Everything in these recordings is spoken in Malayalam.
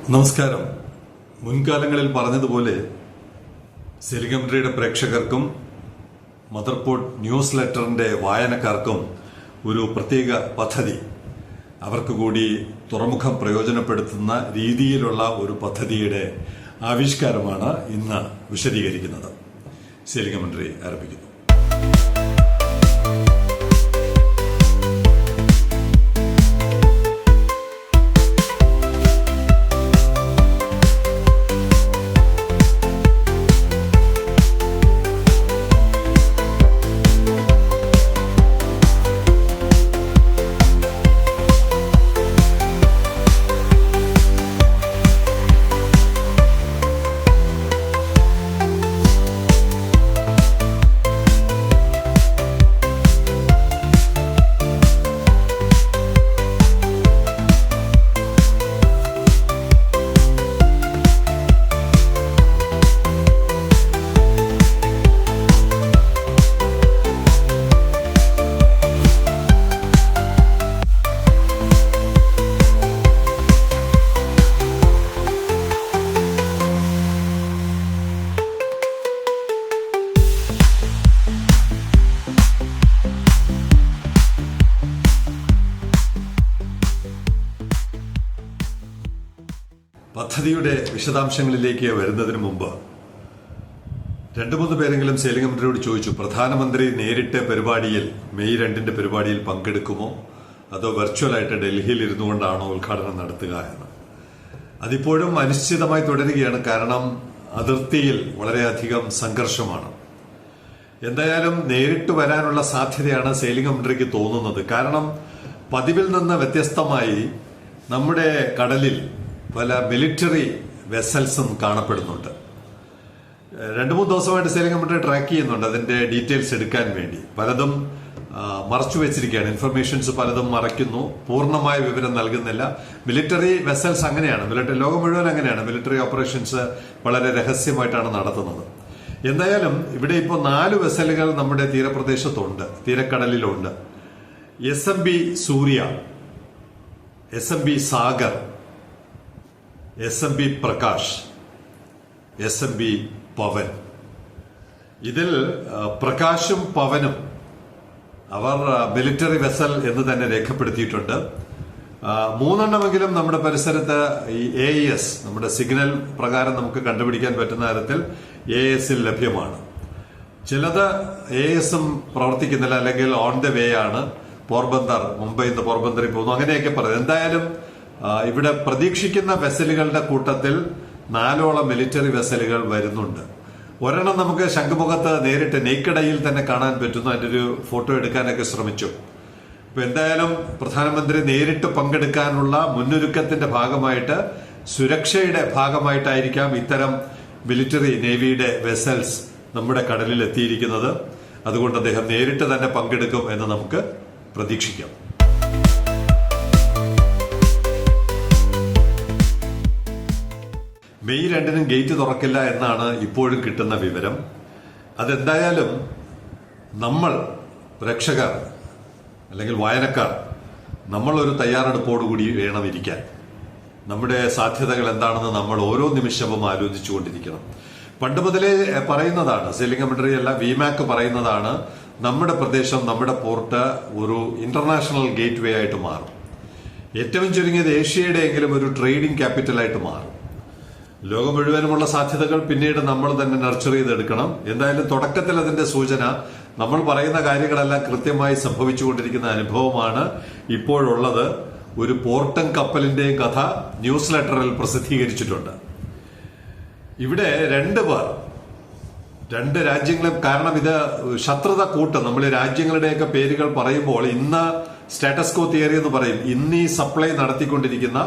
നമസ്കാരം. മുൻകാലങ്ങളിൽ പറഞ്ഞതുപോലെ സെലികമൻട്രിയുടെ പ്രേക്ഷകർക്കും മദർപോർട്ട് ന്യൂസ് ലെറ്ററിന്റെ വായനക്കാർക്കും ഒരു പ്രത്യേക പദ്ധതി, അവർക്ക് കൂടി തുറമുഖം പ്രയോജനപ്പെടുത്തുന്ന രീതിയിലുള്ള ഒരു പദ്ധതിയുടെ ആവിഷ്കാരമാണ് ഇന്ന് വിശദീകരിക്കുന്നത്. സെലികമൻട്രി ആരംഭിക്കുന്നു. പദ്ധതിയുടെ വിശദാംശങ്ങളിലേക്ക് വരുന്നതിന് മുമ്പ് 2-3 പേരെങ്കിലും സെലികമൻട്രിയോട് ചോദിച്ചു, പ്രധാനമന്ത്രി നേരിട്ട് പരിപാടിയിൽ മെയ് 2 പരിപാടിയിൽ പങ്കെടുക്കുമോ അതോ വെർച്വലായിട്ട് ഡൽഹിയിൽ ഇരുന്നു കൊണ്ടാണോ ഉദ്ഘാടനം നടത്തുക എന്ന്. അതിപ്പോഴും അനിശ്ചിതമായി തുടരുകയാണ്. കാരണം അതിർത്തിയിൽ വളരെയധികം സംഘർഷമാണ്. എന്തായാലും നേരിട്ട് വരാനുള്ള സാധ്യതയാണ് സെലികമൻട്രിക്ക് തോന്നുന്നത്. കാരണം പതിവിൽ നിന്ന് വ്യത്യസ്തമായി നമ്മുടെ കടലിൽ പല മിലിറ്ററി വെസൽസും കാണപ്പെടുന്നുണ്ട്. 2-3 ദിവസമായിട്ട് സെലികമൻട്രി ട്രാക്ക് ചെയ്യുന്നുണ്ട് അതിന്റെ ഡീറ്റെയിൽസ് എടുക്കാൻ വേണ്ടി. പലതും മറച്ചു വെച്ചിരിക്കുകയാണ്. ഇൻഫർമേഷൻസ് പലതും മറയ്ക്കുന്നു, പൂർണ്ണമായ വിവരം നൽകുന്നില്ല. മിലിറ്ററി വെസൽസ് അങ്ങനെയാണ്, ലോകം മുഴുവൻ അങ്ങനെയാണ്. മിലിറ്ററി ഓപ്പറേഷൻസ് വളരെ രഹസ്യമായിട്ടാണ് നടത്തുന്നത്. എന്തായാലും ഇവിടെ ഇപ്പോൾ 4 വെസലുകൾ നമ്മുടെ തീരപ്രദേശത്തുണ്ട്, തീരക്കടലിലുണ്ട്. SMB സൂര്യ, SMB Sagar, SMB Prakash, SMB പവൻ. ഇതിൽ പ്രകാശും പവനും അവർ മിലിറ്ററി വെസൽ എന്ന് തന്നെ രേഖപ്പെടുത്തിയിട്ടുണ്ട്. 3 എണ്ണമെങ്കിലും നമ്മുടെ പരിസരത്ത് ഈ AES, നമ്മുടെ സിഗ്നൽ പ്രകാരം നമുക്ക് കണ്ടുപിടിക്കാൻ പറ്റുന്ന തരത്തിൽ AES-ൽ ലഭ്യമാണ്. ചിലത് AES-ഉം പ്രവർത്തിക്കുന്നില്ല, അല്ലെങ്കിൽ ഓൺ ദ വേ ആണ്. പോർബന്ദർ, മുംബൈയിൽ നിന്ന് പോർബന്ദറിൽ പോകുന്നു, അങ്ങനെയൊക്കെ പറയുന്നത്. എന്തായാലും ഇവിടെ പ്രതീക്ഷിക്കുന്ന വെസലുകളുടെ കൂട്ടത്തിൽ 4ഓളം മിലിറ്ററി വെസലുകൾ വരുന്നുണ്ട്. ഒരെണ്ണം നമുക്ക് ശംഖുമുഖത്ത് നേരിട്ട് നെയ്ക്കടയിൽ തന്നെ കാണാൻ പറ്റുന്നു. അതിന്റെ ഒരു ഫോട്ടോ എടുക്കാനൊക്കെ ശ്രമിച്ചു. അപ്പൊ എന്തായാലും പ്രധാനമന്ത്രി നേരിട്ട് പങ്കെടുക്കാനുള്ള മുന്നൊരുക്കത്തിന്റെ ഭാഗമായിട്ട്, സുരക്ഷയുടെ ഭാഗമായിട്ടായിരിക്കാം ഇത്തരം മിലിറ്ററി നേവിയുടെ വെസൽസ് നമ്മുടെ കടലിൽ എത്തിയിരിക്കുന്നത്. അതുകൊണ്ട് അദ്ദേഹം നേരിട്ട് തന്നെ പങ്കെടുക്കും എന്ന് നമുക്ക് പ്രതീക്ഷിക്കാം. മെയ് 2 ഗേറ്റ് തുറക്കില്ല എന്നാണ് ഇപ്പോഴും കിട്ടുന്ന വിവരം. അതെന്തായാലും നമ്മൾ പ്രേക്ഷകർ അല്ലെങ്കിൽ വായനക്കാർ നമ്മളൊരു തയ്യാറെടുപ്പോടുകൂടി വേണം ഇരിക്കാൻ. നമ്മുടെ സാധ്യതകൾ എന്താണെന്ന് നമ്മൾ ഓരോ നിമിഷവും ആലോചിച്ചുകൊണ്ടിരിക്കണം. പണ്ട് മുതലേ പറയുന്നതാണ്, സെലികമൻട്രി അല്ല, വിമാക് പറയുന്നതാണ്, നമ്മുടെ പ്രദേശം, നമ്മുടെ പോർട്ട് ഒരു ഇന്റർനാഷണൽ ഗേറ്റ് വേ ആയിട്ട് മാറും. ഏറ്റവും ചുരുങ്ങിയത് ഏഷ്യയുടെ എങ്കിലും ഒരു ട്രേഡിംഗ് ക്യാപിറ്റലായിട്ട് മാറും. ലോകം മുഴുവനുമുള്ള സാധ്യതകൾ പിന്നീട് നമ്മൾ തന്നെ നർച്ചർ ചെയ്തെടുക്കണം. എന്തായാലും തുടക്കത്തിൽ അതിന്റെ സൂചന, നമ്മൾ പറയുന്ന കാര്യങ്ങളെല്ലാം കൃത്യമായി സംഭവിച്ചുകൊണ്ടിരിക്കുന്ന അനുഭവമാണ് ഇപ്പോഴുള്ളത്. ഒരു പോർട്ടും കപ്പലിന്റെയും കഥ ന്യൂസ് ലെറ്ററിൽ പ്രസിദ്ധീകരിച്ചിട്ടുണ്ട്. ഇവിടെ 2 പേർ, 2 രാജ്യങ്ങളും, കാരണം ഇത് ശത്രുത കൂട്ടം. നമ്മൾ രാജ്യങ്ങളുടെയൊക്കെ പേരുകൾ പറയുമ്പോൾ ഇന്ന് സ്റ്റാറ്റസ്കോ തിയറി എന്ന് പറയും. ഇന്ന് ഈ സപ്ലൈ നടത്തിക്കൊണ്ടിരിക്കുന്ന,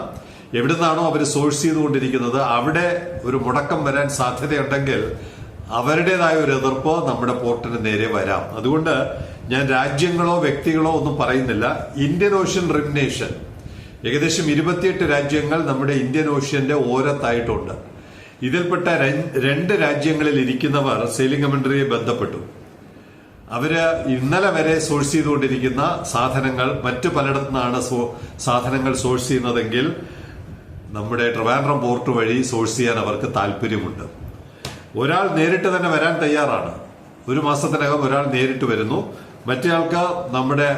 എവിടുന്നാണോ അവർ സോഴ്സ് ചെയ്തുകൊണ്ടിരിക്കുന്നത് അവിടെ ഒരു മുടക്കം വരാൻ സാധ്യതയുണ്ടെങ്കിൽ അവരുടേതായ ഒരു എതിർപ്പ് നമ്മുടെ പോർട്ടിന് നേരെ വരാം. അതുകൊണ്ട് ഞാൻ രാജ്യങ്ങളോ വ്യക്തികളോ ഒന്നും പറയുന്നില്ല. ഇന്ത്യൻ ഓഷ്യൻ റിം നേഷൻ, ഏകദേശം 28 രാജ്യങ്ങൾ നമ്മുടെ ഇന്ത്യൻ ഓഷ്യന്റെ ഓരത്തായിട്ടുണ്ട്. ഇതിൽപ്പെട്ട 2 രാജ്യങ്ങളിൽ ഇരിക്കുന്നവർ സെലികമൻട്രിയെ ബന്ധപ്പെട്ടു. അവര് ഇന്നലെ വരെ സോഴ്സ് ചെയ്തുകൊണ്ടിരിക്കുന്ന സാധനങ്ങൾ മറ്റു പലയിടത്തു നിന്നാണ് സാധനങ്ങൾ സോഴ്സ് ചെയ്യുന്നതെങ്കിൽ നമ്മുടെ ട്രിവാൻഡ്രം പോർട്ട് വഴി സോഴ്സ് ചെയ്യാൻ അവർക്ക് താല്പര്യമുണ്ട്. ഒരാൾ നേരിട്ട് തന്നെ വരാൻ തയ്യാറാണ്. ഒരു മാസത്തിനകം ഒരാൾ നേരിട്ട് വരുന്നു. മറ്റേയാൾക്ക് നമ്മുടെ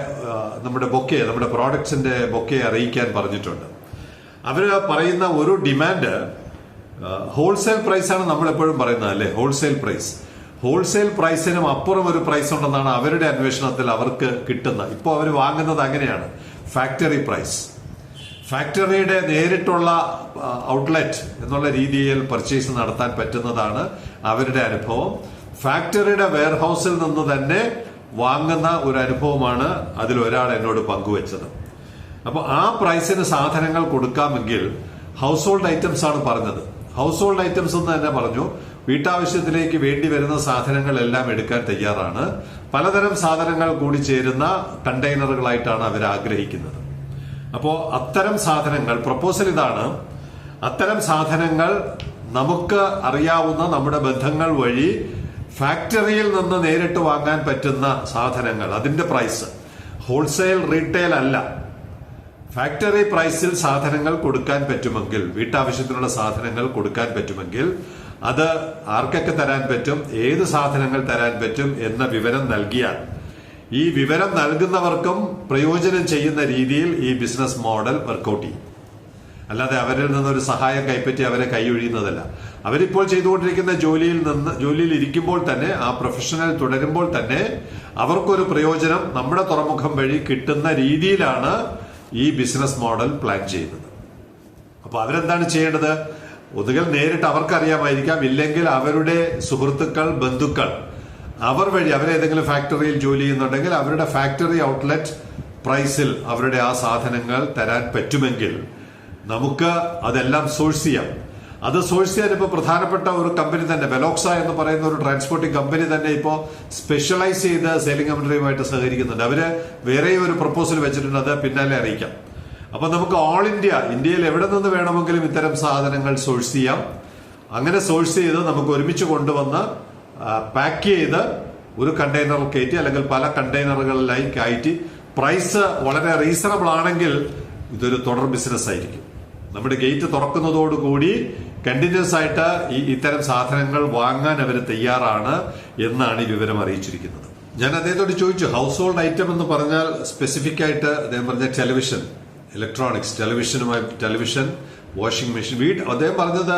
ബൊക്കെ, നമ്മുടെ പ്രോഡക്ട്സിന്റെ ബൊക്കെ അറിയിക്കാൻ പറഞ്ഞിട്ടുണ്ട്. അവര് പറയുന്ന ഒരു ഡിമാൻഡ് ഹോൾസെയിൽ പ്രൈസാണ്. നമ്മളെപ്പോഴും പറയുന്നത് അല്ലേ, ഹോൾസെയിൽ പ്രൈസിനും അപ്പുറം ഒരു പ്രൈസ് ഉണ്ടെന്നാണ് അവരുടെ അന്വേഷണത്തിൽ അവർക്ക് കിട്ടുന്നത്. ഇപ്പോൾ അവർ വാങ്ങുന്നത് അങ്ങനെയാണ്, ഫാക്ടറി പ്രൈസ്. ഫാക്ടറിയുടെ നേരിട്ടുള്ള ഔട്ട്ലെറ്റ് എന്നുള്ള രീതിയിൽ പർച്ചേസ് നടത്താൻ പറ്റുന്നതാണ് അവരുടെ അനുഭവം. ഫാക്ടറിയുടെ വെയർഹൌസിൽ നിന്ന് തന്നെ വാങ്ങുന്ന ഒരു അനുഭവമാണ് അതിലൊരാൾ എന്നോട് പങ്കുവച്ചത്. അപ്പോൾ ആ പ്രൈസിന് സാധനങ്ങൾ കൊടുക്കാമെങ്കിൽ ഹൗസ് ഹോൾഡ് ഐറ്റംസ് ആണ് പറഞ്ഞത്. ഹൗസ് ഹോൾഡ് ഐറ്റംസ് എന്ന് തന്നെ പറഞ്ഞു. വീട്ടാവശ്യത്തിലേക്ക് വേണ്ടി വരുന്ന സാധനങ്ങളെല്ലാം എടുക്കാൻ തയ്യാറാണ്. പലതരം സാധനങ്ങൾ കൂടി ചേരുന്ന കണ്ടെയ്നറുകളായിട്ടാണ് അവർ ആഗ്രഹിക്കുന്നത്. അപ്പോൾ അത്തരം സാധനങ്ങൾ, പ്രപ്പോസൽ ഇതാണ്, അത്തരം സാധനങ്ങൾ നമുക്ക് അറിയാവുന്ന നമ്മുടെ ബന്ധങ്ങൾ വഴി ഫാക്ടറിയിൽ നിന്ന് നേരിട്ട് വാങ്ങാൻ പറ്റുന്ന സാധനങ്ങൾ, അതിന്റെ പ്രൈസ് ഹോൾസെയിൽ റീറ്റെയിൽ അല്ല, ഫാക്ടറി പ്രൈസിൽ സാധനങ്ങൾ കൊടുക്കാൻ പറ്റുമെങ്കിൽ, വീട്ടാവശ്യത്തിനുള്ള സാധനങ്ങൾ കൊടുക്കാൻ പറ്റുമെങ്കിൽ അത് ആർക്കൊക്കെ തരാൻ പറ്റും, ഏത് സാധനങ്ങൾ തരാൻ പറ്റും എന്ന വിവരം നൽകിയാൽ ഈ വിവരം നൽകുന്നവർക്കും പ്രയോജനം ചെയ്യുന്ന രീതിയിൽ ഈ ബിസിനസ് മോഡൽ വർക്കൗട്ട് ചെയ്യും. അല്ലാതെ അവരിൽ നിന്നൊരു സഹായം കൈപ്പറ്റി അവരെ കൈയൊഴിയുന്നതല്ല. അവരിപ്പോൾ ചെയ്തുകൊണ്ടിരിക്കുന്ന ജോലിയിൽ ഇരിക്കുമ്പോൾ തന്നെ, ആ പ്രൊഫഷണൽ തുടരുമ്പോൾ തന്നെ അവർക്കൊരു പ്രയോജനം നമ്മുടെ തുറമുഖം വഴി കിട്ടുന്ന രീതിയിലാണ് ഈ ബിസിനസ് മോഡൽ പ്ലാൻ ചെയ്യുന്നത്. അപ്പൊ അവരെന്താണ് ചെയ്യേണ്ടത്? ഒന്നുകിൽ നേരിട്ട് അവർക്കറിയാമായിരിക്കാം, ഇല്ലെങ്കിൽ അവരുടെ സുഹൃത്തുക്കൾ, ബന്ധുക്കൾ, അവർ വഴി, അവരേതെങ്കിലും ഫാക്ടറിയിൽ ജോലി ചെയ്യുന്നുണ്ടെങ്കിൽ അവരുടെ ഫാക്ടറി ഔട്ട്ലെറ്റ് പ്രൈസിൽ അവരുടെ ആ സാധനങ്ങൾ തരാൻ പറ്റുമെങ്കിൽ നമുക്ക് അതെല്ലാം സോഴ്സ് ചെയ്യാം. അത് സോഴ്സ് ചെയ്യാൻ ഇപ്പോൾ പ്രധാനപ്പെട്ട ഒരു കമ്പനി തന്നെ, വെലോക്സ എന്ന് പറയുന്ന ഒരു ട്രാൻസ്പോർട്ടിംഗ് കമ്പനി തന്നെ ഇപ്പോൾ സ്പെഷ്യലൈസ് ചെയ്ത് സെയിലിംഗ് കമ്പനിയുമായിട്ട് സഹകരിക്കുന്നുണ്ട്. അവര് വേറെയും ഒരു പ്രപ്പോസൽ വെച്ചിട്ടുണ്ട്, അത് പിന്നാലെ അറിയിക്കാം. അപ്പൊ നമുക്ക് ഇന്ത്യയിൽ എവിടെ നിന്ന് വേണമെങ്കിലും ഇത്തരം സാധനങ്ങൾ സോഴ്സ് ചെയ്യാം. അങ്ങനെ സോഴ്സ് ചെയ്ത് നമുക്ക് ഒരുമിച്ച് കൊണ്ടുവന്ന് പാക്ക് ചെയ്ത് ഒരു കണ്ടെയ്നർ കയറ്റി അല്ലെങ്കിൽ പല കണ്ടെയ്നറുകളിലായി കയറ്റി പ്രൈസ് വളരെ റീസണബിൾ ആണെങ്കിൽ ഇതൊരു തുടർ ബിസിനസ് ആയിരിക്കും. നമ്മുടെ ഗേറ്റ് തുറക്കുന്നതോടുകൂടി കണ്ടിന്യൂസ് ആയിട്ട് ഇത്തരം സാധനങ്ങൾ വാങ്ങാൻ അവർ തയ്യാറാണ് എന്നാണ് ഈ വിവരം അറിയിച്ചിരിക്കുന്നത്. ഞാൻ അദ്ദേഹത്തോട് ചോദിച്ചു, ഹൗസ് ഹോൾഡ് ഐറ്റം എന്ന് പറഞ്ഞാൽ സ്പെസിഫിക് ആയിട്ട് അദ്ദേഹം പറഞ്ഞ television, electronics, television, washing machine, അദ്ദേഹം പറഞ്ഞത്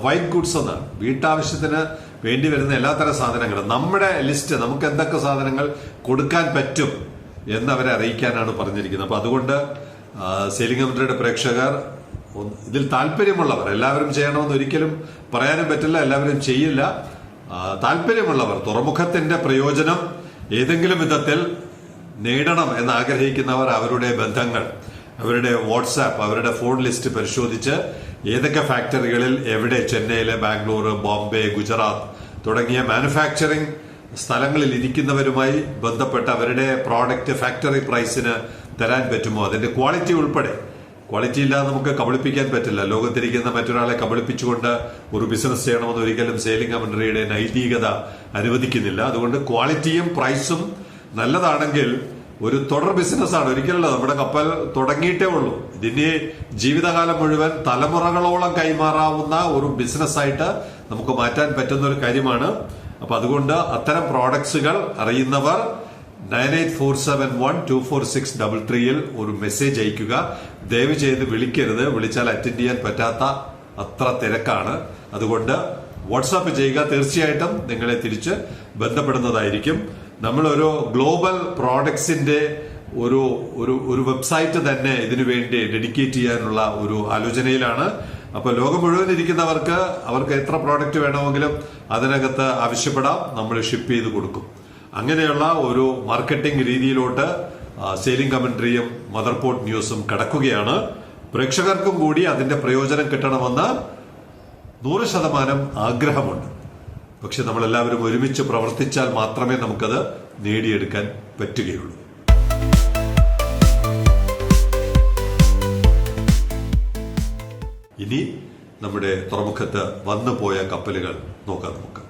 വൈറ്റ് ഗുഡ്സ് എന്നാണ്. വീട്ടാവശ്യത്തിന് വേണ്ടി വരുന്ന എല്ലാത്തരം സാധനങ്ങളും നമ്മുടെ ലിസ്റ്റ്, നമുക്ക് എന്തൊക്കെ സാധനങ്ങൾ കൊടുക്കാൻ പറ്റും എന്ന് അവരെ അറിയിക്കാനാണ് പറഞ്ഞിരിക്കുന്നത്. അപ്പൊ അതുകൊണ്ട് സെയിലിംഗ് കമ്പനിയുടെ പ്രേക്ഷകർ, ഇതിൽ താല്പര്യമുള്ളവർ, എല്ലാവരും ചെയ്യണമെന്ന് ഒരിക്കലും പറയാനും പറ്റില്ല, എല്ലാവരും ചെയ്യില്ല. താല്പര്യമുള്ളവർ, തുറമുഖത്തിന്റെ പ്രയോജനം ഏതെങ്കിലും വിധത്തിൽ നേടണം എന്ന് ആഗ്രഹിക്കുന്നവർ അവരുടെ ബന്ധങ്ങൾ, അവരുടെ വാട്സാപ്പ്, അവരുടെ ഫോൺ ലിസ്റ്റ് പരിശോധിച്ച് ഏതൊക്കെ ഫാക്ടറികളിൽ എവിടെ, ചെന്നൈയിലെ, ബാംഗ്ലൂർ, ബോംബെ, ഗുജറാത്ത് തുടങ്ങിയ മാനുഫാക്ചറിംഗ് സ്ഥലങ്ങളിൽ ഇരിക്കുന്നവരുമായി ബന്ധപ്പെട്ട് അവരുടെ പ്രോഡക്റ്റ് ഫാക്ടറി പ്രൈസിന് തരാൻ പറ്റുമോ, അതിന്റെ ക്വാളിറ്റി ഉൾപ്പെടെ. ക്വാളിറ്റി ഇല്ലാതെ നമുക്ക് കബളിപ്പിക്കാൻ പറ്റില്ല. ലോകത്തിരിക്കുന്ന മറ്റൊരാളെ കബളിപ്പിച്ചുകൊണ്ട് ഒരു ബിസിനസ് ചെയ്യണമെന്ന് ഒരിക്കലും സെയിലിംഗ് കമ്പനിയുടെ നൈതികത അനുവദിക്കുന്നില്ല. അതുകൊണ്ട് ക്വാളിറ്റിയും പ്രൈസും നല്ലതാണെങ്കിൽ ഒരു തുടർ ബിസിനസ്സാണ്. ഒരിക്കലല്ല, നമ്മുടെ കപ്പൽ തുടങ്ങിയിട്ടേ ഉള്ളൂ. ഇതിന്റെ ജീവിതകാലം മുഴുവൻ തലമുറകളോളം കൈമാറാവുന്ന ഒരു ബിസിനസ്സായിട്ട് നമുക്ക് മാറ്റാൻ പറ്റുന്ന ഒരു കാര്യമാണ്. അപ്പൊ അതുകൊണ്ട് അത്തരം പ്രോഡക്ട്സുകൾ അറിയുന്നവർ 9847124633 ഒരു മെസ്സേജ് അയക്കുക. ദയവ് ചെയ്ത് വിളിക്കരുത്, വിളിച്ചാൽ അറ്റൻഡ് ചെയ്യാൻ പറ്റാത്ത അത്ര തിരക്കാണ്. അതുകൊണ്ട് വാട്സാപ്പ് ചെയ്യുക, തീർച്ചയായിട്ടും നിങ്ങളെ തിരിച്ച് ബന്ധപ്പെടുന്നതായിരിക്കും. നമ്മളൊരു ഗ്ലോബൽ പ്രോഡക്ട്സിന്റെ ഒരു വെബ്സൈറ്റ് തന്നെ ഇതിനു വേണ്ടി ഡെഡിക്കേറ്റ് ചെയ്യാനുള്ള ഒരു ആലോചനയിലാണ്. അപ്പൊ ലോകം മുഴുവൻ ഇരിക്കുന്നവർക്ക് അവർക്ക് എത്ര പ്രോഡക്റ്റ് വേണമെങ്കിലും അതിനകത്ത് ആവശ്യപ്പെടാം, നമ്മൾ ഷിപ്പ് ചെയ്ത് കൊടുക്കും. അങ്ങനെയുള്ള ഒരു മാർക്കറ്റിംഗ് രീതിയിലോട്ട് സെയിലിംഗ് കമന്ററിയും മദർപോർട്ട് ന്യൂസും കടക്കുകയാണ്. പ്രേക്ഷകർക്കും കൂടി അതിന്റെ പ്രയോജനം കിട്ടണമെന്ന് 100% ആഗ്രഹമുണ്ട്. പക്ഷെ നമ്മളെല്ലാവരും ഒരുമിച്ച് പ്രവർത്തിച്ചാൽ മാത്രമേ നമുക്കത് നേടിയെടുക്കാൻ പറ്റുകയുള്ളൂ. ഇനി നമ്മുടെ തുറമുഖത്ത് വന്നുപോയ കപ്പലുകൾ നോക്കാം നമുക്ക്.